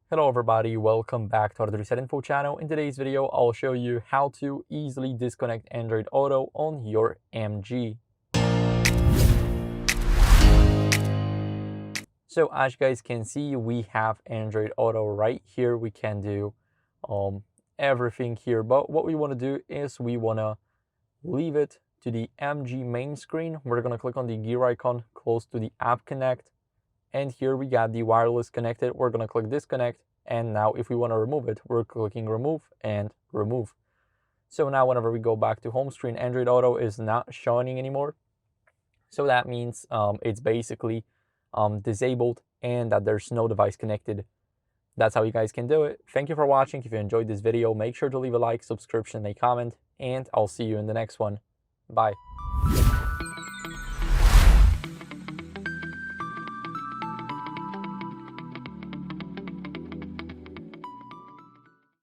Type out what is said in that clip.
Hello everybody, welcome back to our Reset Info channel. In today's video, I'll show you how to easily disconnect Android Auto on your MG. So as you guys can see, we have Android Auto right here. We can do everything here, but what we want to do is we want to leave it to the MG main screen. We're going to click on the gear icon close to the App Connect. And here we got the wireless connected. We're going to click disconnect. And now if we want to remove it, we're clicking remove and remove. So now whenever we go back to home screen, Android Auto is not showing anymore. So that means it's basically disabled and that there's no device connected. That's how you guys can do it. Thank you for watching. If you enjoyed this video, make sure to leave a like, subscription, and a comment, and I'll see you in the next one. Bye.